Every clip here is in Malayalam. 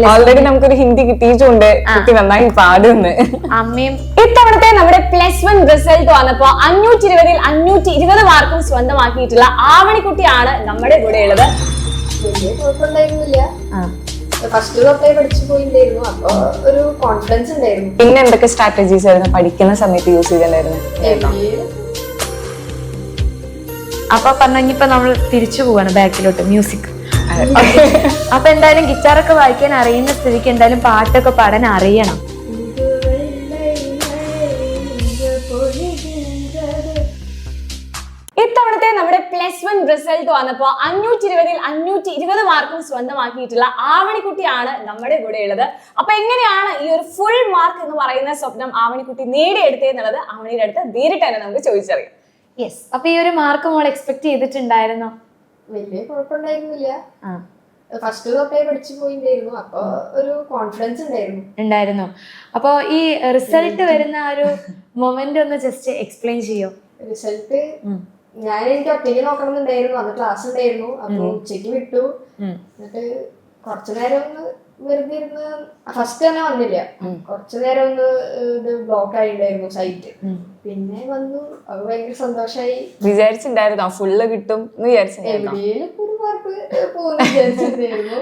ഓൾറെഡി നമുക്കൊരു ഹിന്ദി കിട്ടിയിട്ടുണ്ട്, കുട്ടി നന്നായി പാടുന്നു. അമ്മയും ഇത്തവണത്തെ നമ്മുടെ +1 റിസൾട്ട് വന്നപ്പോ 520-ൽ 520 മാർക്കും സ്വന്തമാക്കിയിട്ടുള്ള ആവണിക്കുട്ടിയാണ് നമ്മുടെ കൂടെ ഉള്ളത്. വലിയ കുഴപ്പമുണ്ടായിരുന്നില്ല. ഫസ്റ്റ് തൊട്ടേ പഠിച്ചു പോയിണ്ടായിരുന്നു, അപ്പൊ ഒരു കോൺഫിഡൻസ് ഉണ്ടായിരുന്നു. പിന്നെ എന്തൊക്കെ സ്ട്രാറ്റജീസ് ആയിരുന്നു പഠിക്കുന്ന സമയത്ത് യൂസ് ചെയ്തിട്ടുണ്ടായിരുന്നു? അപ്പൊ പറഞ്ഞിപ്പോ നമ്മൾ തിരിച്ചു പോവാണ് ബാക്കിലോട്ട്, മ്യൂസിക്. അപ്പൊ എന്തായാലും ഗിറ്റാറൊക്കെ വായിക്കാൻ അറിയുന്ന സ്ഥിതിക്ക് എന്തായാലും പാട്ടൊക്കെ പാടാൻ അറിയണം. ഇത്തവണത്തെ നമ്മുടെ +1 റിസൾട്ട് വന്നപ്പോ 520-ൽ 520 മാർക്കും സ്വന്തമാക്കിയിട്ടുള്ള ആവണിക്കുട്ടിയാണ് നമ്മുടെ കൂടെ ഉള്ളത്. അപ്പൊ എങ്ങനെയാണ് ഈ ഒരു ഫുൾ മാർക്ക് എന്ന് പറയുന്ന സ്വപ്നം ആവണിക്കുട്ടി നേടിയെടുത്തതെന്നുള്ളത് ആവണിയുടെ അടുത്ത് നേരിട്ട് തന്നെ നമുക്ക് ചോദിച്ചറിയാം. യെസ്. അപ്പൊ ഈ ഒരു മാർക്ക് മോൾ എക്സ്പെക്ട് ചെയ്തിട്ടുണ്ടായിരുന്നോ? വലിയ കുഴപ്പമുണ്ടായിരുന്നില്ല. ഫസ്റ്റ് തൊട്ടേ പഠിച്ചു പോയിണ്ടായിരുന്നു, അപ്പൊ ഒരു കോൺഫിഡൻസ് ഉണ്ടായിരുന്നു. അപ്പൊ ഈ റിസൾട്ട് വരുന്ന ആ ഒരു മൊമെന്റ് ഒന്ന് ജസ്റ്റ് എക്സ്പ്ലെയിൻ ചെയ്യോ? റിസൾട്ട് എനിക്ക് ഒറ്റയ്ക്ക് നോക്കണമെന്നുണ്ടായിരുന്നു. അന്ന് ക്ലാസ് ഉണ്ടായിരുന്നു, അപ്പൊ ഉച്ചയ്ക്ക് വിട്ടു. എന്നിട്ട് കുറച്ചു നേരം ഒന്ന് വെറുതെ ഇരുന്ന് ഫസ്റ്റ് തന്നെ വന്നില്ല. കുറച്ചു നേരം ഒന്ന് ഇത് ബ്ലോക്ക് ആയിണ്ടായിരുന്നു സൈറ്റ്. പിന്നെ വന്നു, അത് ഭയങ്കര സന്തോഷായി. വിചാരിച്ചിട്ടുണ്ടായിരുന്നോ ഫുള്ള് കിട്ടും എന്ന് വിചാരിച്ചിട്ടുണ്ടായിരുന്നോ? എവിടെയും ഒരു മാർക്ക് പോകുന്നു വിചാരിച്ചിട്ടുണ്ടായിരുന്നു.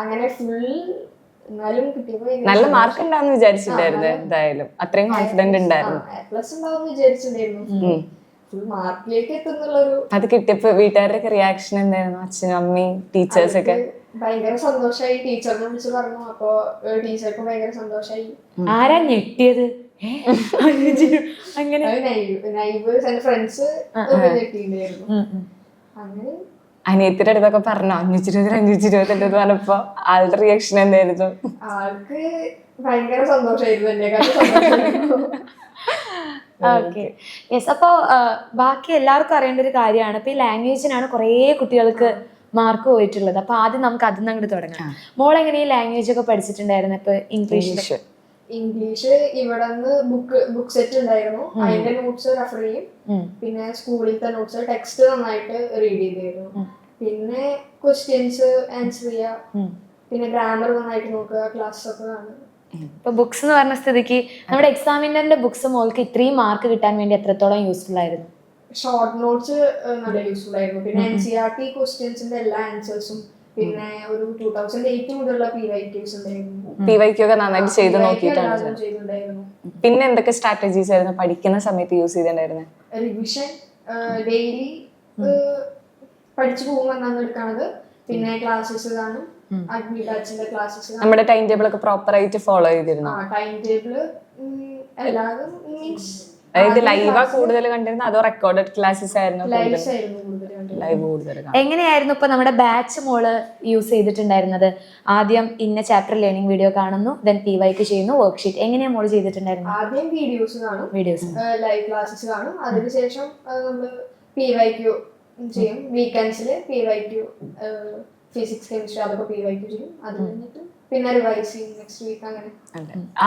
അങ്ങനെ ഫുൾ എന്നാലും കിട്ടിയപ്പോ നല്ല മാർക്ക് ഉണ്ടാവുന്ന വിചാരിച്ചിട്ടുണ്ടായിരുന്നു. എന്തായാലും അത്രയും കോൺഫിഡന്റ് ഉണ്ടായിരുന്നു. A+ ഉണ്ടാവും വിചാരിച്ചിട്ടുണ്ടായിരുന്നു. ഫുൾ മാർക്കിലേക്ക് എത്തുന്നുള്ളൊരു അത് കിട്ടിയപ്പോ വീട്ടുകാരുടെ റിയാക്ഷൻ എന്തായിരുന്നു? അച്ഛനും അമ്മയും ടീച്ചേഴ്സ് ഒക്കെ ഭയങ്കര സന്തോഷായി. ടീച്ചറിനെ വിളിച്ച് പറഞ്ഞു, അപ്പൊ ടീച്ചർക്ക് ഭയങ്കര സന്തോഷായി. ആരാ ഞെട്ടിയത്? അങ്ങനെ ഫ്രണ്ട്സ് ഞെട്ടിണ്ടായിരുന്നു. അങ്ങനെ അനിയത്തിന്റെ അടുത്തൊക്കെ പറഞ്ഞോ 520 520 പറഞ്ഞപ്പോ ആളുടെ റിയാക്ഷൻ എന്തായിരുന്നു? ആൾക്ക് ഭയങ്കര സന്തോഷായിരുന്നു, എന്നെക്കാളും. ഓക്കെ. യെസ്. അപ്പോ ബാക്കി എല്ലാവർക്കും അറിയേണ്ട ഒരു കാര്യമാണ്, ഇപ്പൊ ഈ ലാംഗ്വേജിനാണ് കുറേ കുട്ടികൾക്ക് മാർക്ക് പോയിട്ടുള്ളത്. അപ്പൊ ആദ്യം നമുക്ക് അതിൽ നിന്ന് അങ്ങോട്ട് തുടങ്ങാം. മോൾ എങ്ങനെ ഈ ലാംഗ്വേജ് ഒക്കെ പഠിച്ചിട്ടുണ്ടായിരുന്നു? ഇപ്പൊ ഇംഗ്ലീഷ് ഇവിടെ നിന്ന് ബുക്ക് സെറ്റ് ഉണ്ടായിരുന്നു, അതിന്റെ നോട്ട്സ് റെഫർ ചെയ്യും. പിന്നെ സ്കൂളിലത്തെ നോട്ട്സ്, ടെക്സ്റ്റ് നന്നായിട്ട് റീഡ് ചെയ്തിരുന്നു. പിന്നെ ക്വസ്റ്റ്യൻസ് ആൻസർ ചെയ്യാ, പിന്നെ ഗ്രാമർ നന്നായിട്ട് നോക്കുക, ക്ലാസ് ഒക്കെ കാണുക. ഇപ്പൊ ബുക്സ് എന്ന് പറഞ്ഞ സ്ഥിതിക്ക് നമ്മുടെ എക്സാമിനറിന്റെ ബുക്സ് മോൾക്ക് ഇത്രയും മാർക്ക് കിട്ടാൻ വേണ്ടി എത്രത്തോളം യൂസ്ഫുൾ ആയിരുന്നു? ഷോർട്ട് നോട്ട്സ് നല്ല യൂസ്ഫുൾ ആയിരുന്നു. പിന്നെ NCERT ക്വസ്റ്റ്യൻസിന്റെ എല്ലാ ആൻസേഴ്സും, പിന്നെ ഒരു 2008 മുതലുള്ള PYQs ഉണ്ടായിരുന്നു. PYQ ഒക്കെ നന്നായിട്ട് ചെയ്ത് നോക്കിയിട്ടാണ് ചെയ്തിട്ടുണ്ടായിരുന്നു. പിന്നെ എന്തൊക്കെ സ്ട്രാറ്റജീസ് ആയിരുന്നു പഠിക്കുന്ന സമയത്ത് യൂസ് ചെയ്തിട്ടുണ്ടായിരുന്നത്? റിവിഷൻ ഡെയിലി പഠിച്ചു പോകുമെന്നാണ് എടുക്കണത്. പിന്നെ ക്ലാസ്സസ് കാണും, അഡ്മിറ്റ് ബാച്ചിന്റെ ക്ലാസ്സസ്. നമ്മുടെ ടൈം ടേബിൾ ഒക്കെ പ്രോപ്പർ ആയിട്ട് ഫോളോ ചെയ്തിരുന്നു? ടൈം ടേബിൾ എല്ലാതും മീൻസ് അതായത് ലൈവാ കൂടുതൽ കണ്ടിരുന്നത് അതോ റെക്കോർഡഡ് ക്ലാസ്സസ് ആയിരുന്നു? ലൈവ് കൂടുതൽ. എങ്ങനെയായിരുന്നു ഇപ്പൊ നമ്മുടെ ബാച്ച് മോള് യൂസ് ചെയ്തിട്ടുണ്ടായിരുന്നത്? ആദ്യം ഇന്ന ചാപ്റ്റർ ലേണിംഗ് വീഡിയോ കാണുന്നു, ദെൻ PYQ ചെയ്യുന്നു, വർക്ക്ഷീറ്റ്. എങ്ങനെയാ മോള് ചെയ്തിട്ടുണ്ടായിരുന്നത്? ആദ്യം വീഡിയോസ് കാണും, ലൈവ് ക്ലാസ്സസ് കാണും. അതിനുശേഷം നമ്മള് PYQ ചെയ്യും. വീക്കെൻഡ്സില് PYQ, ഫിസിക്സ് കെമിസ്ട്രി അതൊക്കെ PYQ ചെയ്യും. അത് കഴിഞ്ഞിട്ട് പിന്നെ റിവൈസിങ് നെക്സ്റ്റ് വീക്ക്. അങ്ങനെ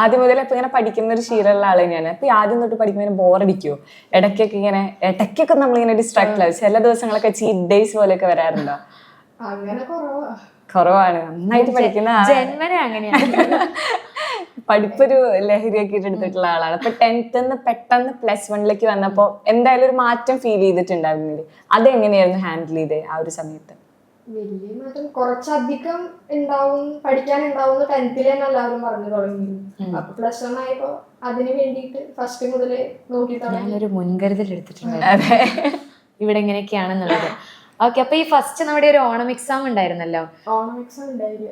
ആദ്യം മുതൽ ഇപ്പൊ ഇങ്ങനെ പഠിക്കുന്ന ഒരു ശീലമുള്ള ആള് തന്നെയാണ്. അപ്പൊ ആദ്യം തൊട്ട് പഠിക്കുമ്പോൾ ബോറടിക്കുവോ? ഇടയ്ക്കൊക്കെ നമ്മളിങ്ങനെ ഡിസ്ട്രാക്ട് ആവും. ചില ദിവസങ്ങളൊക്കെ ചീറ്റ് ഡേയ്സ് പോലെയൊക്കെ വരാറുണ്ടോ? അങ്ങനെ കുറവാണ്. നന്നായിട്ട് പഠിക്കുന്ന ജന്മനെ അങ്ങനെയാണ്. പഠിപ്പൊരു ലഹരിയൊക്കെ എടുത്തിട്ടുള്ള ആളാണ്. അപ്പൊ 10th പെട്ടെന്ന് +1 വന്നപ്പോ എന്തായാലും ഒരു മാറ്റം ഫീൽ ചെയ്തിട്ടുണ്ടായിരുന്നില്ലേ? അതെങ്ങനെയായിരുന്നു ഹാൻഡിൽ ചെയ്തേ ആ ഒരു സമയത്ത്? വലിയ മാറ്റം കുറച്ചധികം പഠിക്കാനുണ്ടാവും 10th തന്നെ എല്ലാവരും പറഞ്ഞു തുടങ്ങി. അപ്പൊ +1 ആയപ്പോ അതിന് വേണ്ടിയിട്ട് ഫസ്റ്റ് മുതലേ നോക്കി ഞാനൊരു മുൻകരുതൽ എടുത്തിട്ടുണ്ട് ഇവിടെ എങ്ങനെയൊക്കെയാണെന്നുള്ളത്. ഓക്കെ. അപ്പൊ ഈ ഫസ്റ്റ് നമ്മുടെ ഒരു ഓണം എക്സാം ഉണ്ടായിരുന്നല്ലോ. ഓണം എക്സാം ഉണ്ടായില്ല.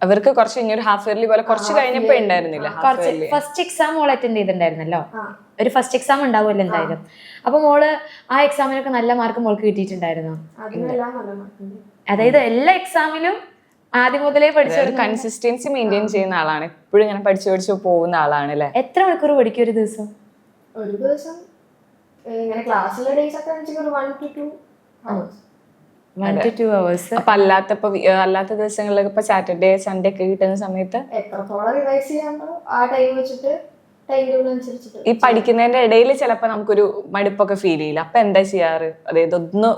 അവർക്ക് കുറച്ച് ഇനിയൊരു ഹാഫ് ഇയർലി പോലെ കുറച്ച് കഴിഞ്ഞപ്പോ ഉണ്ടായിരുന്നില്ല. ഫസ്റ്റ് എക്സാം മോൾ അറ്റൻഡ് ചെയ്തിട്ടുണ്ടായിരുന്നല്ലോ. ഒരു ഫസ്റ്റ് എക്സാം ഉണ്ടാവുമല്ലോ എന്തായാലും. അപ്പൊ മോള് ആ എക്സാമിനൊക്കെ നല്ല മാർക്ക് മോൾക്ക് കിട്ടിയിട്ടുണ്ടായിരുന്നോ? അതായത് എല്ലാ എക്സാമിലും ആദ്യം മുതലേ പഠിച്ച കൺസിസ്റ്റൻസി മെയിൻറ്റെയിൻ ചെയ്യുന്ന ആളാണ്. എപ്പോഴും ഇങ്ങനെ പഠിച്ചു പോകുന്ന ആളാണ് അല്ലേ? എത്ര മണിക്കൂർ പഠിക്കും ഒരു ദിവസം? ഒരു ദിവസം ഇങ്ങനെ ക്ലാസ്സിലെ ഡേയ്സ് ഒക്കെ 1 to 2 hours. 1 to 2 hours. അപ്പൊ അല്ലാത്ത ദിവസങ്ങളിലൊക്കെ ഇപ്പൊ സാറ്റർഡേ സൺഡേ ഒക്കെ കിട്ടുന്ന സമയത്ത് എത്രത്തോളം റിവൈസ് ചെയ്യാണ്ടോ ആ ടൈം വെച്ചിട്ട് ടൈം ടേബിൾ അനുസരിച്ചിട്ട്. ഈ പഠിക്കുന്നതിന്റെ ഇടയിൽ ചിലപ്പോ നമുക്കൊരു മടുപ്പൊക്കെ ഫീൽ ചെയ്യില്ല. അപ്പൊ എന്താ ചെയ്യാറ്? അതായത് ഒന്ന്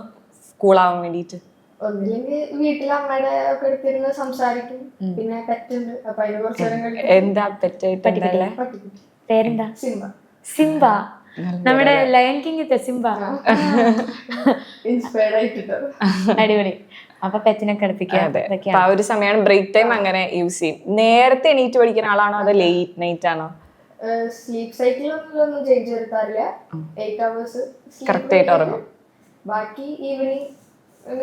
കൂളാവാൻ വേണ്ടിട്ട് ഒന്നില്ലെങ്കിൽ വീട്ടിൽ അമ്മയുടെ ഒക്കെ എടുത്തിരുന്ന് സംസാരിക്കും. പിന്നെ പെറ്റുണ്ട്, അപ്പൊ അതിന് കുറച്ച് നേരം കളിക്കും. എന്താ പെറ്റായിട്ട് പട്ടിക്കുട്ടി പേരെന്താ? സിംബ. സിംബ, നമ്മുടെ ലയൺ കിങ് സിംബ. ഇൻസ്പയർഡ് ആയിട്ടോ. അടിപൊളി. അപ്പൊ പെറ്റിനൊക്കെ അടുപ്പിക്കുക. അപ്പൊ ആ ഒരു സമയമാണ് ബ്രേക്ക് ടൈം അങ്ങനെ യൂസ് ചെയ്യും. നേരത്തെ എണീറ്റ് പഠിക്കുന്ന ആളാണോ അതോ ലേറ്റ് നൈറ്റ് ആണോ? സ്ലീപ്പ് സൈക്കിളൊന്നും ചേഞ്ച് വരുത്താറില്ല. 8 hours കറക്റ്റ് ആയിട്ട് ഉറങ്ങും. ബാക്കി ഈവനിങ്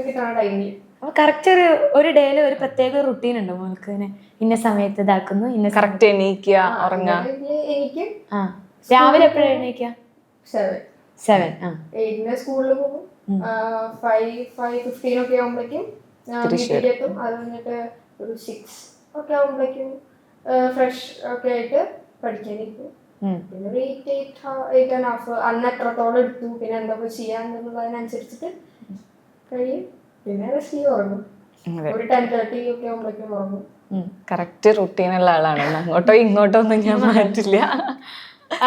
കിട്ടണ ടൈമിൽ. അപ്പൊ കറക്റ്റ് ഒരു ഡേയില് ഒരു പ്രത്യേക റുട്ടീൻ ഉണ്ട് മോൾക്ക്? ഇങ്ങനെ ഇന്ന സമയത്ത് ഇതാക്കുന്നു, ഇന്ന കറക്റ്റ് എണീക്കുക, ഉറങ്ങുക. എനിക്ക് രാവിലെ എപ്പോഴും എഴുന്നേക്കുക? 7. 8 സ്കൂളിൽ പോകും. 5:15 ഒക്കെ ആകുമ്പോഴേക്കും വീട്ടിലെത്തും. അത് കഴിഞ്ഞിട്ട് ഒരു 6 ഒക്കെ ആകുമ്പോഴേക്കും ഫ്രഷ് ഒക്കെ ആയിട്ട് പഠിക്കാനിരിക്കും. പിന്നെ ഒരു 8.5 അന്ന് എത്രത്തോളം എടുത്തു, പിന്നെ എന്തൊക്കെ ചെയ്യാന്നുള്ളതിനനുസരിച്ചിട്ട് കഴിയും. പിന്നെ റെസ്റ്റ് ഉറങ്ങും. ഒരു 10:30 ഒക്കെ ആകുമ്പോഴേക്കും ഉറങ്ങും. കറക്റ്റ് റുട്ടീനുള്ള ആളാണ്. അങ്ങോട്ടോ ഇങ്ങോട്ടോ ഒന്നും ഞാൻ മാറ്റില്ല.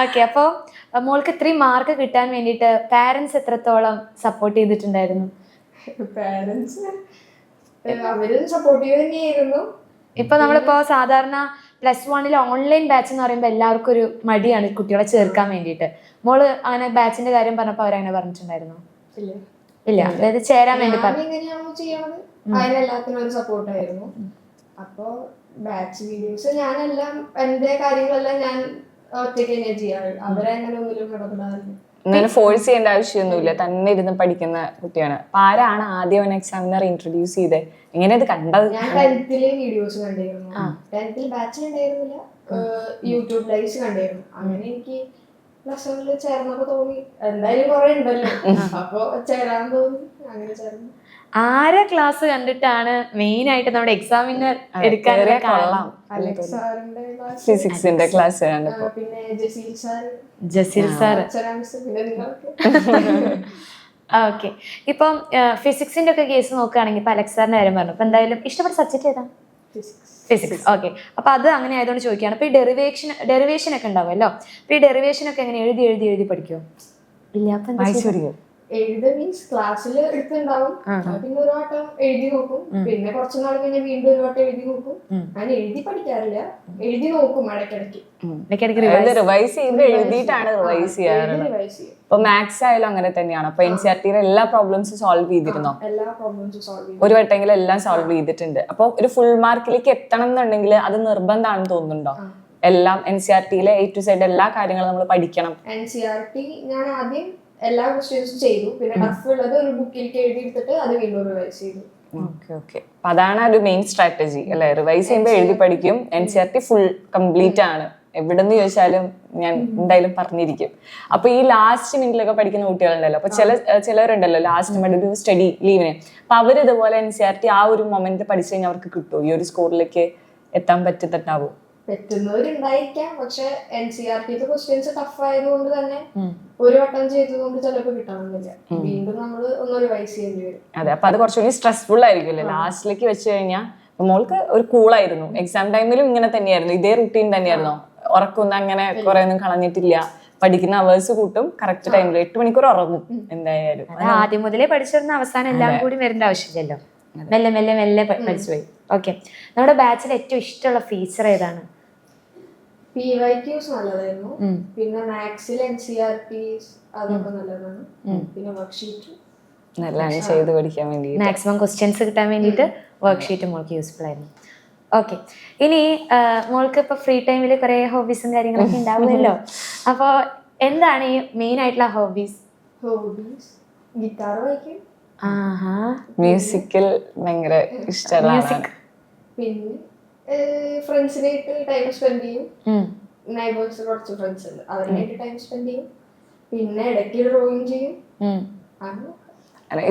ഓക്കെ. അപ്പോൾ മോൾക്ക് ഇത്രയും മാർക്ക് കിട്ടാൻ വേണ്ടിയിട്ട് പാരന്റ്സ് എത്രത്തോളം സപ്പോർട്ട് ചെയ്തിട്ടുണ്ടായിരുന്നു? പാരന്റ്സ് അവരും സപ്പോർട്ടീവ് തന്നെയായിരുന്നു. ഇപ്പൊ നമ്മളിപ്പോ സാധാരണ +1 ഓൺലൈൻ ബാച്ച് എന്ന് പറയുമ്പോൾ എല്ലാവർക്കും ഒരു മടിയാണ് കുട്ടികളെ ചേർക്കാൻ വേണ്ടിയിട്ട്. മോള് അങ്ങനെ ബാച്ചിന്റെ കാര്യം പറഞ്ഞപ്പോ അവരങ്ങനെ പറഞ്ഞിട്ടുണ്ടായിരുന്നു? ഇല്ല, അതായത് ചേരാൻ വേണ്ടി എങ്ങനെയാണോ ചെയ്യണത് അതിനെല്ലാത്തിനും ഒരു സപ്പോർട്ടായിരുന്നു. അപ്പൊ ബാച്ച് വീഡിയോസ് ഞാനെല്ലാം എന്റെ കാര്യങ്ങളെല്ലാം ഞാൻ ഒറ്റയ്ക്ക് തന്നെയാണ് ചെയ്യാറ്. അവരങ്ങനെ ഒന്നിലും ഇടപെടാറില്ല. അങ്ങനെ ഫോഴ്സ് ചെയ്യേണ്ട ആവശ്യമൊന്നുമില്ല. തന്നെ ഇരുന്ന് പഠിക്കുന്ന കുട്ടിയാണ്. അപ്പൊ ആരാണ് ആദ്യം എക്സാമിനർ ഇൻട്രൊഡ്യൂസ് ചെയ്തത്? എങ്ങനെ ഇത് കണ്ടത്? ഞാൻ 10th വീഡിയോസ് കണ്ടിരുന്നു. 10th ബാച്ചിൽ ഉണ്ടായിരുന്നില്ല, യൂട്യൂബ് ലൈവ്സ് കണ്ടിരുന്നു. അങ്ങനെ എനിക്ക് +1 ചേർന്നപ്പോ തോന്നി എന്തായാലും കുറെ ഉണ്ടല്ലോ, അപ്പൊ ചേരാൻ തോന്നി. അങ്ങനെ ചേർന്നു. ആരെ ക്ലാസ് കണ്ടിട്ടാണ് മെയിൻ ആയിട്ട് നമ്മുടെ എക്സാമിന് എടുക്കാൻ? കൊള്ളാം. അലക്സ് സാറിന്റെ ക്ലാസ്, ഫിസിക്സിന്റെ ക്ലാസ് കണ്ടപ്പോ. പിന്നെ ജസീൽ സാർ, പിന്നെ നിങ്ങൾക്ക്. ഓക്കെ. ഇപ്പം ഫിസിക്സിന്റെ ഒക്കെ കേസ് നോക്കുകയാണെങ്കിൽ ഇപ്പൊ അലക്സ് സാറിന്റെ കാര്യം പറഞ്ഞു. അപ്പൊ എന്തായാലും ഇഷ്ടപ്പെട്ട സബ്ജക്ട് ഏതാ? ഫിസിക്സ്. ഓക്കെ. അപ്പൊ അത് അങ്ങനെ ആയതുകൊണ്ട് ചോദിക്കുകയാണ്. അപ്പൊ ഈ ഡെറിവേഷൻ ഒക്കെ ഉണ്ടാവുമല്ലോ. അപ്പൊ ഈ ഡെറിവേഷൻ ഒക്കെ എങ്ങനെ എഴുതി പഠിക്കുമോ? ഇല്ല. അപ്പൊ എഴുത മീൻസ് ക്ലാസ്സിൽ എടുത്തുണ്ടാവും. പിന്നെ ഒരു വട്ടം എഴുതി നോക്കും. പിന്നെ കുറച്ചു നാൾ കഴിഞ്ഞ് വീണ്ടും ഒരു വട്ടം എഴുതി നോക്കും. ഞാൻ എഴുതി പഠിക്കാറില്ല, എഴുതി നോക്കും ഇടയ്ക്കിടയ്ക്ക് റിവൈസ് ചെയ്ത് എഴുതിയിട്ടാണ് റിവൈസ് ചെയ്യാറുള്ളത്. ഇപ്പൊ മാത്സ് ആയാലും അങ്ങനെ തന്നെയാണ്. അപ്പൊ NCERT എല്ലാ പ്രോബ്ലംസും സോൾവ് ചെയ്തിരുന്നോ? എല്ലാ പ്രോബ്ലംസും സോൾവ് ചെയ്തു. ഒരു വട്ടെങ്കിലും എല്ലാം സോൾവ് ചെയ്തിട്ടുണ്ട്. അപ്പൊ ഒരു ഫുൾ മാർക്കിലേക്ക് എത്തണം എന്നുണ്ടെങ്കിൽ അത് നിർബന്ധമാണെന്ന് തോന്നുന്നുണ്ടോ? എല്ലാം NCERT A to Z എല്ലാ കാര്യങ്ങളും നമ്മൾ പഠിക്കണം. NCERT ഞാൻ ആദ്യം എല്ലാ ക്വസ്റ്റ്യൻസും ചെയ്തു. പിന്നെ ടഫ് ഉള്ളത് ഒരു ബുക്കിലേക്ക് എഴുതി എടുത്തിട്ട് അത് വീണ്ടും റിവൈസ് ചെയ്തു. ഓക്കെ. അപ്പൊ അതാണ് ഒരു മെയിൻ സ്ട്രാറ്റജി അല്ലെ? റിവൈസ് ചെയ്യുമ്പോൾ എഴുതി പഠിക്കും. NCERT ഫുൾ കംപ്ലീറ്റ് ആണ്. എവിടെന്ന് ചോദിച്ചാലും ഞാൻ എന്തായാലും പറഞ്ഞിരിക്കും. അപ്പൊ ഈ ലാസ്റ്റ് മിനിറ്റിലൊക്കെ പഠിക്കുന്ന കുട്ടികളുണ്ടല്ലോ, അപ്പൊ ചിലരുണ്ടല്ലോ ലാസ്റ്റ് മിനിറ്റ് ഒരു സ്റ്റഡി ലീവിന്, അപ്പൊ അവരിതുപോലെ NCERT ആ ഒരു മൊമെന്റ് പഠിച്ചു കഴിഞ്ഞാൽ അവർക്ക് കിട്ടുമോ? ഈ ഒരു സ്കോറിലേക്ക് എത്താൻ പറ്റുന്നുണ്ടാവും? പറ്റുന്നവരുണ്ടായിരിക്കാം. പക്ഷെ NCERT ക്വസ്റ്റ്യൻസ് ടഫ് ആയതുകൊണ്ട് തന്നെ ഒരു വട്ടം ചെയ്തതുകൊണ്ട് ചിലപ്പോൾ കിട്ടണമെന്നില്ല. വീണ്ടും നമ്മൾ ഒന്ന് റിവൈസ് ചെയ്യേണ്ടി വരും. അതെ. അപ്പൊ അത് കുറച്ചുകൂടി സ്ട്രെസ്ഫുൾ ആയിരിക്കുമല്ലേ ലാസ്റ്റിലേക്ക് വെച്ച് കഴിഞ്ഞാൽ? മോൾക്ക് ഒരു കൂളായിരുന്നു. എക്സാം ടൈമിലും ഇങ്ങനെ തന്നെയായിരുന്നു? ഇതേ റുട്ടീൻ തന്നെയായിരുന്നോ? ഉറക്കൊന്നും അങ്ങനെ കുറെ ഒന്നും കളഞ്ഞിട്ടില്ല? പഠിക്കുന്ന അവേഴ്സ് കൂട്ടും, കറക്റ്റ് ടൈമിൽ 8 മണിക്കൂർ ഉറങ്ങും എന്തായാലും. ആദ്യം മുതലേ പഠിച്ചിരുന്ന അവസാനം എല്ലാം കൂടി വരേണ്ട ആവശ്യമില്ലല്ലോ. മെല്ലെ മെല്ലെ മെല്ലെ പഠിച്ചു പോയി. ഓക്കെ. നമ്മുടെ ബാച്ചിൽ ഏറ്റവും ഇഷ്ടമുള്ള ഫീച്ചർ ഏതാണ്? PYQs നല്ലതായിരുന്നു. പിന്നെ മാത്സിൽ NCERT അതൊക്കെ നല്ലതാണ്. പിന്നെ വർക്ക്ഷീറ്റ് നല്ലതാണ് ചെയ്ത് പഠിക്കാൻ വേണ്ടി. മാക്സിമം ക്വസ്റ്റ്യൻസ് കിട്ടാൻ വേണ്ടിയിട്ട് വർക്ക്ഷീറ്റ് മോൾക്ക് യൂസ്ഫുൾ ആയിരുന്നു. ഓക്കെ. ഇനി മോൾക്ക് ഇപ്പൊ ഫ്രീ ടൈമിൽ കുറെ ഹോബീസും കാര്യങ്ങളൊക്കെ ഉണ്ടാവുമല്ലോ. അപ്പൊ എന്താണ് ഈ മെയിൻ ആയിട്ടുള്ള ഹോബീസ്? ഗിറ്റാർ വായിക്കും. മ്യൂസിക്കിൽ ഭയങ്കര ഇഷ്ടമുള്ള. പിന്നെ ഫ്രണ്ട്സിനായിട്ട് ടൈം സ്പെൻഡ് ചെയ്യും. നൈബേഴ്സ് കുറച്ച് ഫ്രണ്ട്സ് ഉണ്ട്, അവരുമായിട്ട് ടൈം സ്പെൻഡ് ചെയ്യും. പിന്നെ ഇടയ്ക്ക് ഡ്രോയിങ് ചെയ്യും.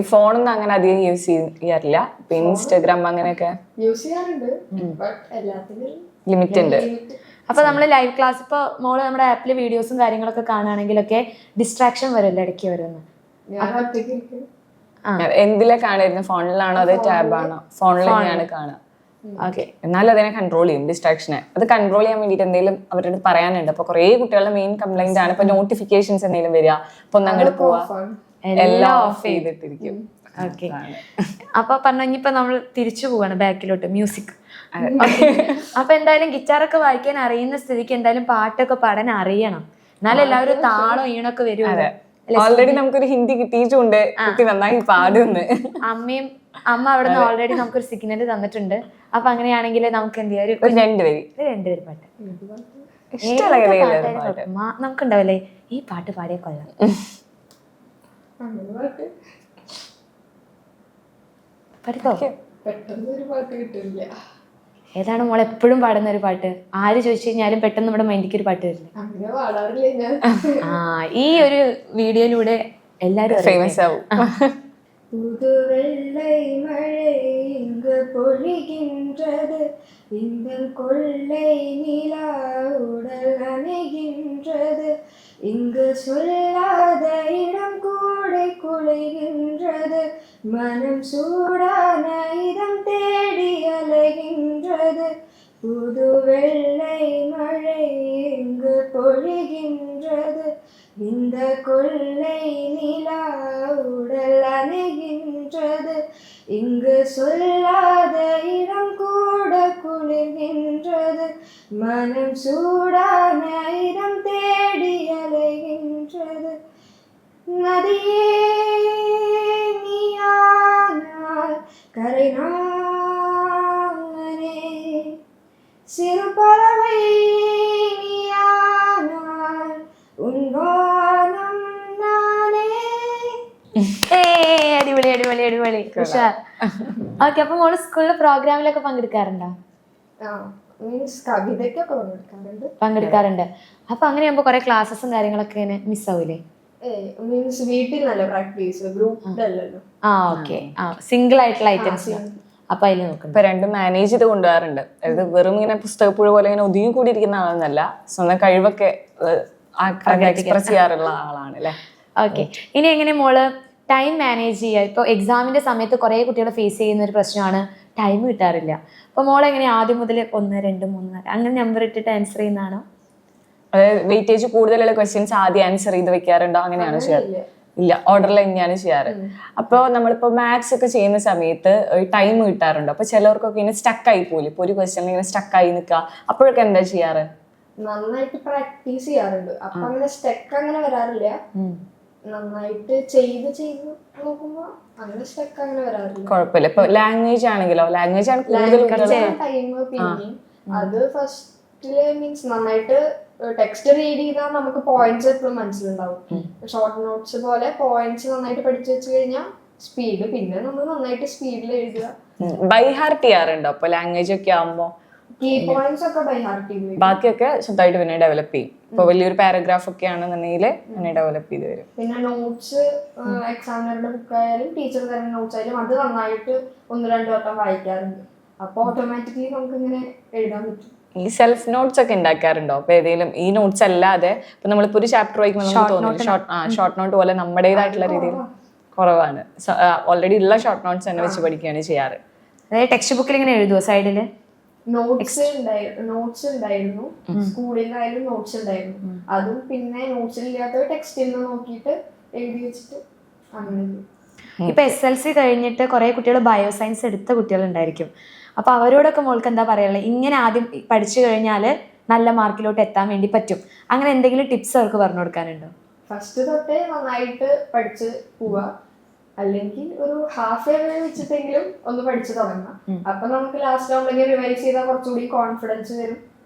ഈ ഫോണൊന്നും അങ്ങനെ അധികം യൂസ് ചെയ്യാറില്ല. പിന്നെ ഇൻസ്റ്റാഗ്രാം അങ്ങനെയൊക്കെ യൂസ് ചെയ്യാറുണ്ട്. ബട്ട് എല്ലാത്തിനും ലിമിറ്റ് ഉണ്ട്. അപ്പൊ നമ്മള് ലൈവ് ക്ലാസ് ഇപ്പൊ മോള് നമ്മുടെ ആപ്പില് വീഡിയോസും കാര്യങ്ങളൊക്കെ കാണുകയാണെങ്കിലൊക്കെ ഡിസ്ട്രാക്ഷൻ വരുമല്ലോ ഇടയ്ക്ക് വരുന്നു. എന്തിലാ കാണുന്നത്? ഫോണിലാണോ അതോ ടാബാണോ? ഫോണിൽ തന്നെയാണ് കാണുക. ഓക്കെ. എന്നാലും അതിനെ കൺട്രോൾ ചെയ്യും ഡിസ്ട്രാക്ഷനെ. അത് കൺട്രോൾ ചെയ്യാൻ വേണ്ടിയിട്ട് എന്തെങ്കിലും അവരുടെ പറയാനുണ്ട്. അപ്പൊ കുറെ കുട്ടികളുടെ മെയിൻ കംപ്ലൈന്റ് ആണ് ഇപ്പൊ നോട്ടിഫിക്കേഷൻസ് എന്തെങ്കിലും വരിക, ഇപ്പൊ ഒന്ന് അങ്ങോട്ട് പോവാ, എല്ലാം ഓഫ് ചെയ്തിട്ടിരിക്കും. ഓക്കെ. അപ്പൊ പറഞ്ഞു ഇനിയിപ്പോ നമ്മൾ തിരിച്ചു പോവാണ് ബാക്കിലോട്ട്, മ്യൂസിക്. അപ്പൊ എന്തായാലും ഗിറ്റാറൊക്കെ വായിക്കാൻ അറിയുന്ന സ്ഥിതിക്ക് എന്തായാലും പാട്ടൊക്കെ പാടാൻ അറിയണം, എന്നാലും എല്ലാവരും താളം ഈണൊക്കെ വരുമല്ലോ. ഓൾറെഡി നമുക്കൊരു ഹിന്ദി കിട്ടിയിട്ടുണ്ട്, കുട്ടി നന്നായി പാടുന്ന്. അമ്മ അവിടെ നിന്ന് ഓൾറെഡി നമുക്കൊരു സിഗ്നൽ തന്നിട്ടുണ്ട്. അപ്പൊ അങ്ങനെയാണെങ്കിൽ നമുക്ക് എന്ത് ചെയ്യാം, ഒരു രണ്ടുപേര് പാട്ട് നമുക്കുണ്ടാവല്ലേ, ഈ പാട്ട് പാടിയ കൊള്ളാം. പഠിത്തോ ഏതാണ് മോൾ എപ്പോഴും പാടുന്ന ഒരു പാട്ട്? ആര് ചോദിച്ചു കഴിഞ്ഞാലും പെട്ടെന്ന് നമ്മുടെ മൈൻഡിക്ക് ഒരു പാട്ട് വരില്ല. ഈ ഒരു വീഡിയോയിലൂടെ എല്ലാരും ഫേമസ് ആവും. புதுவெள்ளை மழை இங்கு பொழிகின்றது, இந்த கொள்ளை நிலா உடல் நனைகின்றது, இங்கு சொல்லாத இடம் கூட குலைகின்றது, மனம் சூடான இதம் தேடி அலைகின்றது, புதுவெள்ளை மழை இங்கு பொழிகின்றது, இந்த கொள்ளை நிலா உடல் அணைகின்றது, இங்கு சொல்லாத இடம் கூட குளிர்கின்றது, மனம் சூடான இடம் தேடி அலைகின்றது, நதியே நீயானால் கரை நானே, சிறு பறவை நீயானால் ഉൻവാനം നാനേ. അടിപൊളി അടിപൊളി അടിപൊളി. ഓക്കെ. അപ്പൊ മോള് സ്കൂളിലെ പ്രോഗ്രാമിലൊക്കെ പങ്കെടുക്കാറുണ്ടോ? കവിതയ്ക്കൊക്കെ പങ്കെടുക്കാറുണ്ട്. അപ്പൊ അങ്ങനെയാകുമ്പോ കുറെ ക്ലാസ്സസും കാര്യങ്ങളൊക്കെ മിസ് ആവൂലേ? വീട്ടിൽ നല്ല പ്രാക്ടീസ്, ഗ്രൂപ്പിലല്ലോ. ഓക്കെ. സിംഗിൾ ആയിട്ടുള്ള ഐറ്റംസ് അപ്പൊ അതിൽ നോക്കണം. ഇപ്പൊ രണ്ടും മാനേജ് ചെയ്ത് കൊണ്ടുപോകാറുണ്ട്. അതായത് വെറും ഇങ്ങനെ പുസ്തകപ്പുഴ പോലെ ഇങ്ങനെ ഒതുങ്ങി കൂടിയിരിക്കുന്ന ആളെന്നല്ല, സ്വന്തം കഴിവൊക്കെ എക്സ്പ്രസ് ചെയ്യാറുള്ള ആളാണ് അല്ലേ? ഓക്കെ. ഇനി എങ്ങനെ മോള് ടൈം മാനേജ് ചെയ്യുക? ഇപ്പോൾ എക്സാമിന്റെ സമയത്ത് കുറെ കുട്ടികൾ ഫേസ് ചെയ്യുന്ന ഒരു പ്രശ്നമാണ് ടൈം കിട്ടാറില്ല. അപ്പൊ മോളെ എങ്ങനെ ആദ്യം മുതൽ 1, 2, 3, 4 അങ്ങനെ നമ്പർ ഇട്ടിട്ട് ആൻസർ ചെയ്യുന്നതാണോ? അതായത് വെയിറ്റേജ് കൂടുതലുള്ള ക്വസ്റ്റ്യൻസ് ആദ്യം ആൻസർ ചെയ്ത് വെക്കാറുണ്ടോ? അങ്ങനെയാണ് ചെയ്യാറ്? ഇല്ല, ഓർഡറിൽ തന്നെയാണ് ചെയ്യാറ്. അപ്പോൾ നമ്മളിപ്പോൾ മാത്സ് ഒക്കെ ചെയ്യുന്ന സമയത്ത് ടൈം കിട്ടാറുണ്ട്. അപ്പൊ ചിലവർക്കൊക്കെ ഇങ്ങനെ സ്റ്റക്ക് ആയി പോലും, ഇപ്പൊ ഒരു ക്വസ്റ്റ്യൻ ഇങ്ങനെ സ്റ്റക്ക് ആയി നിൽക്കുക, അപ്പോഴൊക്കെ എന്താ ചെയ്യാറ്? നന്നായിട്ട് പ്രാക്ടീസ് ചെയ്യാറുണ്ട്, അപ്പൊ അങ്ങനെ സ്റ്റക്ക് അങ്ങനെ വരാറില്ല. നന്നായിട്ട് ചെയ്ത് നോക്കുമ്പോ അങ്ങനെ സ്റ്റക്ക് അങ്ങനെ വരാറില്ല. കുഴപ്പമില്ല. ഇപ്പൊ ലാംഗ്വേജ് ആണെങ്കിലോ, ലാംഗ്വേജ് ആണ് കൂടുതൽ ടൈം. പിന്നെ അത് ഫസ്റ്റില് മീൻസ് നന്നായിട്ട് ടെക്സ്റ്റ് റീഡ് ചെയ്താൽ നമുക്ക് പോയിന്റ്സ് എപ്പോഴും മനസ്സിലുണ്ടാവും. ഷോർട്ട് നോട്ട്സ് പോലെ പോയിന്റ്സ് നന്നായിട്ട് പഠിച്ചു വെച്ച് കഴിഞ്ഞാൽ സ്പീഡ്, പിന്നെ നമ്മൾ നന്നായിട്ട് സ്പീഡിൽ എഴുതുക. ബൈ ഹാർട്ട് ചെയ്യാറുണ്ടോ അപ്പൊ ലാംഗ്വേജ് ഒക്കെ ആവുമ്പോ? കീ പോയിന്റ്സ് ഒക്കെ ബൈ ഹാർട്ട് ചെയ്യും, ബാക്കിയൊക്കെ സ്വന്തമായിട്ട് പിന്നെ ഡെവലപ്പ് ചെയ്യും. ഇപ്പൊ വലിയൊരു പാരഗ്രാഫ് ഒക്കെ ആണെന്നുണ്ടെങ്കിൽ അങ്ങനെ ഡെവലപ്പ് ചെയ്ത് വരും. പിന്നെ നോട്ട്സ് എക്സാമിനറുടെ ബുക്ക് ആയാലും ടീച്ചർ തരുന്ന നോട്ട്സ് ആയാലും അത് നന്നായിട്ട് 1-2 വട്ടം വായിക്കാറുണ്ട്. അപ്പൊ ഓട്ടോമാറ്റിക്കലി നമുക്ക് ഇങ്ങനെ എഴുതാൻ പറ്റും. ഈ സെൽഫ് നോട്ട്സ് ഒക്കെ ഉണ്ടാക്കാറുണ്ടോ? അപ്പൊ ഏതെങ്കിലും ഈ നോട്ട്സ് അല്ലാതെ ഇപ്പൊ നമ്മളിപ്പോ ഒരു ചാപ്റ്റർ വായിക്കുമ്പോൾ നമുക്ക് തോന്നുന്നു ഷോർട്ട് നോട്ട് പോലെ നമ്മുടേതായിട്ടുള്ള രീതിയിൽ കുറവാണ്. ഓൾറെഡി ഉള്ള ഷോർട്ട് നോട്ട്സ് തന്നെ വെച്ച് പഠിക്കുകയാണ് ചെയ്യാറ്. അതായത് ടെക്സ്റ്റ് ബുക്കിൽ ഇങ്ങനെ എഴുതുമോ സൈഡില്? നോട്ട്സ് ഉണ്ടായിരുന്നു, സ്കൂളിലായാലും നോട്ട്സ് ഉണ്ടായിരുന്നു. അതും പിന്നെ നോട്ട്സിൽ ഇല്ലാത്ത ടെക്സ്റ്റിൽ നിന്ന് നോക്കിയിട്ട് എഴുതി വെച്ചിട്ട് അങ്ങനെ. ഇപ്പൊ SLC കഴിഞ്ഞിട്ട് കുറെ കുട്ടികൾ ബയോസയൻസ് എടുത്ത കുട്ടികൾ ഉണ്ടായിരിക്കും. അപ്പൊ അവരോടൊക്കെ മോൾക്ക് എന്താ പറയാനുള്ളത്? ഇങ്ങനെ ആദ്യം പഠിച്ചു കഴിഞ്ഞാൽ നല്ല മാർക്കിലോട്ട് എത്താൻ വേണ്ടി പറ്റും, അങ്ങനെ എന്തെങ്കിലും ടിപ്സ് അവർക്ക് പറഞ്ഞു കൊടുക്കാനുണ്ടോ? ഫസ്റ്റ് തൊട്ടേ നന്നായിട്ട് പഠിച്ച് പോവാ, അല്ലെങ്കിൽ ഒരു ഹാഫ് എ വെച്ചിട്ടെങ്കിലും ഒന്ന് പഠിച്ചു തുടങ്ങാം. അപ്പൊ നമുക്ക് ലാസ്റ്റ് ആവുമ്പോഴേക്കും റിവൈസ് ചെയ്താൽ കുറച്ചുകൂടി കോൺഫിഡൻസ് വരും,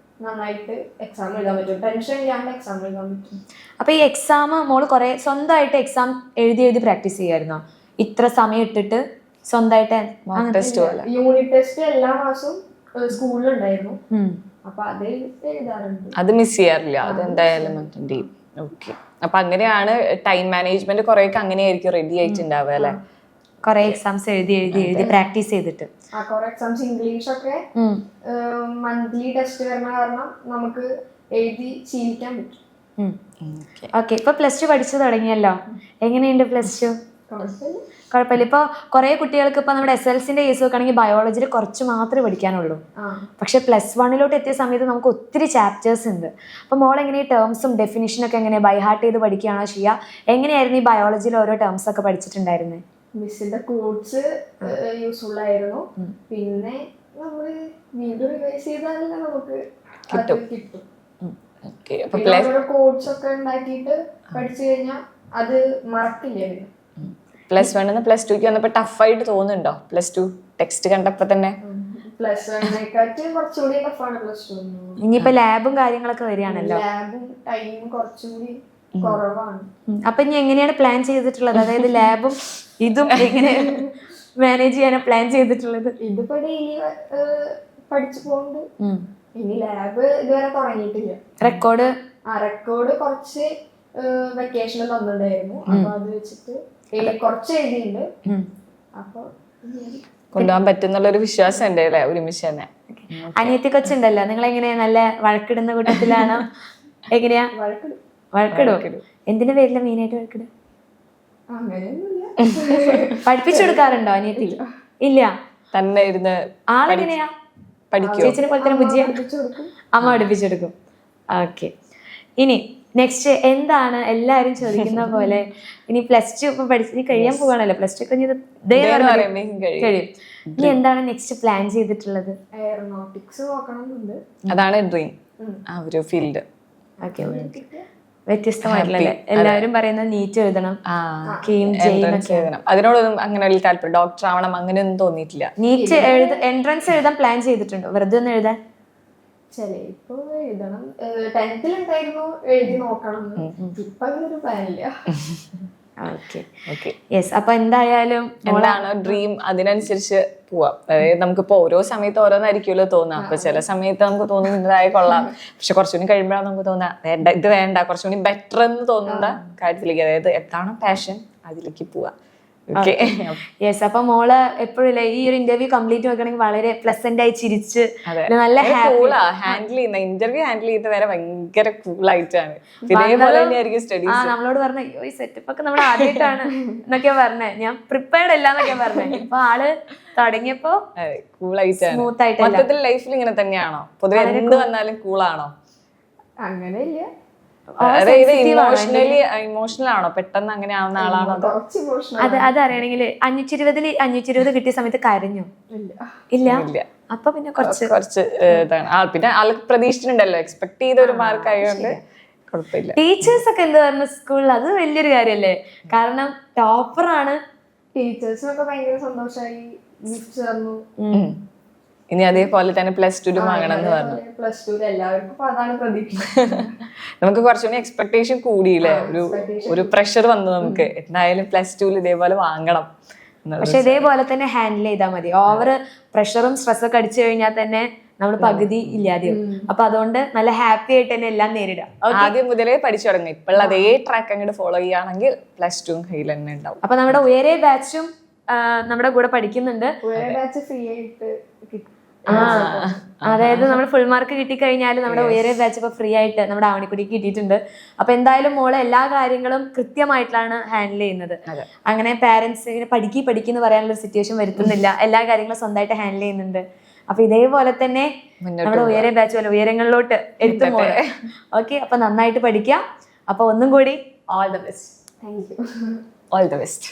നന്നായിട്ട് എക്സാം എഴുതാൻ പറ്റും, ടെൻഷൻ ഇല്ലാണ്ട് എക്സാം എഴുതാൻ പറ്റും. അപ്പൊ ഈ എക്സാം മോള് കുറെ സ്വന്തമായിട്ട് എക്സാം എഴുതി പ്രാക്ടീസ് ചെയ്യായിരുന്നോ? ഇത്ര സമയം ഇട്ടിട്ട് സ്വന്തമായിട്ട്? യൂണിറ്റ് ടെസ്റ്റ് എല്ലാ മാസവും സ്കൂളിലുണ്ടായിരുന്നു, അപ്പൊ അത് എഴുതാറുണ്ട്. അത് മിസ് ചെയ്യാറില്ല, അതെന്തായാലും ഓക്കെ. അപ്പൊ അങ്ങനെയാണ് ടൈം മാനേജ്മെന്റ് കുറെയൊക്കെ അങ്ങനെയായിരിക്കും റെഡി ആയിട്ടുണ്ടാവുക അല്ലെ? കുറെ എക്സാംസ് എഴുതി പ്രാക്ടീസ് ചെയ്തിട്ട്. കുറെ എക്സാംസ് ഇംഗ്ലീഷ് ഒക്കെ മന്ത്ലി ടെസ്റ്റ് വരുന്ന കാരണം നമുക്ക് എഴുതി ശീലിക്കാൻ പറ്റും. ഓക്കെ. ഇപ്പൊ +2 പഠിച്ചു തുടങ്ങിയല്ലോ, എങ്ങനെയുണ്ട് +2? കുഴപ്പമില്ല. ഇപ്പൊ കുറെ കുട്ടികൾക്ക് ഇപ്പൊ നമ്മുടെ SLCന്റെ കേസ് നോക്കുകയാണെങ്കിൽ ബയോളജിയിൽ കുറച്ച് മാത്രമേ പഠിക്കാനുള്ളൂ. പക്ഷെ +1 എത്തിയ സമയത്ത് നമുക്ക് ഒത്തിരി ചാപ്റ്റേഴ്സ് ഉണ്ട്. അപ്പൊ മോൾ എങ്ങനെ ഈ ടേംസും ഡെഫിനിഷനൊക്കെ എങ്ങനെ ബൈ ഹാർട്ട് ചെയ്ത് പഠിക്കുകയാണോ ചെയ്യുക? എങ്ങനെയായിരുന്നു ഈ ബയോളജിയിൽ ഓരോ ടേംസ് ഒക്കെ പഠിച്ചിട്ടുണ്ടായിരുന്നത്? മിസ്സിന്റെ കോഡ്സ് യൂസ്ഫുൾ ആയിരുന്നു. പിന്നെ നമ്മള് വീണ്ടും റിവൈസ് ചെയ്താലല്ലേ നമുക്ക് അത് കിട്ടും. കോഡ്സ് ഒക്കെ ഉണ്ടാക്കിയിട്ട് പഠിച്ചു കഴിഞ്ഞാൽ അത് മറക്കില്ല. പ്ലസ് 1 പ്ലസ് 2 വന്നപ്പോ ടഫായിട്ട് തോന്നുന്നുണ്ടോ? പ്ലസ് 2 ടെക്സ്റ്റ് കണ്ടപ്പോ തന്നെ പ്ലസ് 1 കുറച്ചുകൂടി ടഫാണ് പ്ലസ് 2. ഇനിയിപ്പോ ലാബും കാര്യങ്ങളൊക്കെ വരികയാണല്ലോ. ലാബും ടൈമും കുറച്ചുകൂടി കുറവാണ്. അപ്പൊ ഇനി എങ്ങനെയാണ് പ്ലാൻ ചെയ്തിട്ടുള്ളത്? അതായത് ലാബും ഇതും എങ്ങനെ മാനേജ് ചെയ്യാനാണ് പ്ലാൻ ചെയ്തിട്ടുള്ളത്? ഇതിപ്പോ ഡെയിലി പഠിച്ചു പോകുന്നുണ്ട്. ഇനി ലാബ് ഇതുവരെ തുടങ്ങിയിട്ടില്ല. റെക്കോർഡ് കുറച്ച് വെക്കേഷനിൽ തന്നിട്ടുണ്ടായിരുന്നു. അപ്പൊ അത് വെച്ചിട്ട് കുറച്ച് എഴുതിയിട്ടുണ്ട്. അപ്പൊ കൊണ്ടുപോകാൻ പറ്റുന്നുള്ള ഒരു വിശ്വാസം ഉണ്ട് അല്ലേ ഒരുമിച്ച് തന്നെ. അനിയത്തി കൊച്ചുണ്ടല്ലോ, നിങ്ങൾ എങ്ങനെയാ നല്ല വഴക്കിടുന്ന കൂട്ടത്തിലാണോ? എങ്ങനെയാ വഴക്കിടും? എന്തിന്റെ പേരില മെയിനായിട്ട് വഴക്കിടും? അങ്ങനെയൊന്നുമില്ല. പഠിപ്പിച്ചു കൊടുക്കാറുണ്ടോ അനിയത്തി? ഇല്ല, തന്നെ ഇരുന്ന് ആളെങ്ങനെയാ? പഠിക്കും. ചേച്ചിനെ പോലെ തന്നെ ബുദ്ധിയാ? അമ്മ പഠിപ്പിച്ചെടുക്കും. ഓക്കെ, ഇനി നെക്സ്റ്റ് എന്താണ് എല്ലാരും ചോദിക്കുന്ന പോലെ ഇനി പ്ലസ് 2 ഇപ്പൊ പഠിച്ച് കഴിയാൻ പോവാണല്ലോ. പ്ലസ് 2 കഴിയും. ഇനി എന്താണ് നെക്സ്റ്റ് പ്ലാൻ ചെയ്തിട്ടുള്ളത്? എയറോനോട്ടിക്സ് നോക്കണമെന്നുണ്ട്. അതാണ് ഡ്രീം, ആ ഒരു ഫീൽഡ്. ഓക്കെ, വ്യത്യസ്തമായിട്ടല്ലേ എല്ലാവരും പറയുന്നത് നീറ്റ് എഴുതണം, കീം എഴുതണം. അതിനോടൊന്നും അങ്ങനെ വലിയ താല്പര്യം, ഡോക്ടർ ആവണം അങ്ങനെയൊന്നും തോന്നിയിട്ടില്ല. നീറ്റ് എൻട്രൻസ് എഴുതാൻ പ്ലാൻ ചെയ്തിട്ടുണ്ടോ? വെറുതെ ഒന്ന് എഴുതാൻ ചിലപ്പോ എഴുതണം. 10th ഉണ്ടായിരുന്നു എഴുതി നോക്കണം. ഇപ്പൊ അങ്ങനൊരു പ്ലാനില്ല. യെസ്, അപ്പൊ എന്തായാലും എന്താണോ ഡ്രീം അതിനനുസരിച്ച് പോവാം. അതായത് നമുക്കിപ്പോ ഓരോ സമയത്ത് ഓരോന്നായിരിക്കുമല്ലോ തോന്നാം. അപ്പൊ ചില സമയത്ത് നമുക്ക് തോന്നുന്നതായ കൊള്ളാം, പക്ഷെ കുറച്ചുകൂടി കഴിയുമ്പോഴാണ് നമുക്ക് തോന്നാ ഇത് വേണ്ട, കുറച്ചുകൂടി ബെറ്റർ എന്ന് തോന്നുന്ന കാര്യത്തിലേക്ക്, അതായത് എന്താണോ പാഷൻ അതിലേക്ക് പോവാ. യെസ്, അപ്പൊ മോള് എപ്പോഴും ഈ ഒരു ഇന്റർവ്യൂ കംപ്ലീറ്റ് നോക്കുകയാണെങ്കിൽ വളരെ പ്ലസന്റ് ആയി ചിരിച്ച് നല്ല ഹാൻഡിൽ ചെയ്യുന്ന ഇന്റർവ്യൂ ഹാൻഡിൽ ചെയ്ത് വരെ ഭയങ്കര കൂളായിട്ടാണ്. ഇതേപോലെ തന്നെയായിരിക്കും സ്റ്റഡീസ്. നമ്മളോട് പറഞ്ഞ ഈ സെറ്റപ്പ് ഒക്കെ നമ്മൾ ആദ്യമായിട്ടാണ് എന്നൊക്കെയാ പറഞ്ഞേ, ഞാൻ പ്രിപ്പയർഡ് അല്ല എന്നൊക്കെയാ പറഞ്ഞേ. ഇപ്പൊ ആള് തുടങ്ങിയപ്പോ കൂളായിട്ടാണ്. സ്മൂത്ത് ആയിട്ട്. മൊത്തത്തിൽ ലൈഫിൽ ഇങ്ങനെ തന്നെയാണോ? പൊതുവെ എന്ത് വന്നാലും കൂളാണോ? അങ്ങനെയില്ല. അതായത് ഇമോഷണൽ ആണോ? പെട്ടെന്ന് അങ്ങനെ ആവുന്ന ആളാണോ? അതറിയണമെങ്കിൽ 520 കിട്ടിയ സമയത്ത് കരഞ്ഞു? ഇല്ല. അപ്പൊ പിന്നെ കുറച്ച് ഇതാണ്. പിന്നെ ആൾക്ക് പ്രതീക്ഷിച്ചിട്ടുണ്ടല്ലോ, എക്സ്പെക്ട് ചെയ്ത ഒരു മാർക്ക് ആയതുകൊണ്ട് കുഴപ്പമില്ല. ടീച്ചേഴ്സ് ഒക്കെ എന്ത് പറഞ്ഞു സ്കൂളിൽ? അത് വലിയൊരു കാര്യല്ലേ, കാരണം ടോപ്പറാണ്. ടീച്ചേഴ്സിനൊക്കെ ഭയങ്കര സന്തോഷമായി, ഗിഫ്റ്റ് തന്നു. ഇനി അതേപോലെ തന്നെ പ്ലസ് 2 വാങ്ങണം എന്ന് പറഞ്ഞു. പ്ലസ് 2 എല്ലാവർക്കും അതാണ് പ്രതീക്ഷ. നമുക്ക് കുറച്ചുകൂടി എക്സ്പെക്ടേഷൻ കൂടിയില്ലേ, ഒരു പ്രഷർ വന്നു നമുക്ക്. എന്തായാലും പ്ലസ് 2 ഇതേപോലെ വാങ്ങണം. പക്ഷെ ഇതേപോലെ തന്നെ ഹാൻഡിൽ ചെയ്താൽ മതി. ഓവർ പ്രഷറും സ്ട്രെസ്സൊക്കെ അടിച്ചു കഴിഞ്ഞാൽ തന്നെ നമ്മൾ പകുതി ഇല്ലാതെയും. അപ്പൊ അതുകൊണ്ട് നല്ല ഹാപ്പി ആയിട്ട് തന്നെ എല്ലാം നേരിടാം. ആദ്യം മുതലേ പഠിച്ചു തുടങ്ങി. ഇപ്പോൾ അതേ ട്രാക്ക് അങ്ങോട്ട് ഫോളോ ചെയ്യുകയാണെങ്കിൽ പ്ലസ് 2 കയ്യിൽ തന്നെ ഉണ്ടാവും. അപ്പൊ നമ്മുടെ ഉയരെ ബാച്ചും നമ്മുടെ കൂടെ പഠിക്കുന്നുണ്ട്. ഫ്രീ ആയിട്ട് അതായത് നമ്മൾ ഫുൾ മാർക്ക് കിട്ടിക്കഴിഞ്ഞാൽ നമ്മുടെ ഉയരെ ബാച്ച് ഇപ്പൊ ഫ്രീ ആയിട്ട് നമ്മുടെ ആവണിക്കുടിക്ക് കിട്ടിയിട്ടുണ്ട്. അപ്പൊ എന്തായാലും മോള് എല്ലാ കാര്യങ്ങളും കൃത്യമായിട്ടാണ് ഹാൻഡിൽ ചെയ്യുന്നത്. അങ്ങനെ പാരന്റ്സ് ഇങ്ങനെ പഠിക്കുന്നു പറയാനുള്ള ഒരു സിറ്റുവേഷൻ വരുത്തുന്നില്ല. എല്ലാ കാര്യങ്ങളും സ്വന്തമായിട്ട് ഹാൻഡിൽ ചെയ്യുന്നുണ്ട്. അപ്പൊ ഇതേപോലെ തന്നെ നമ്മുടെ ഉയരെ ബാച്ച് പോലെ ഉയരങ്ങളിലോട്ട് എത്തും മോള്. ഓക്കെ, അപ്പൊ നന്നായിട്ട് പഠിക്കാം. അപ്പൊ ഒന്നും കൂടി all the best. Thank you. All the best.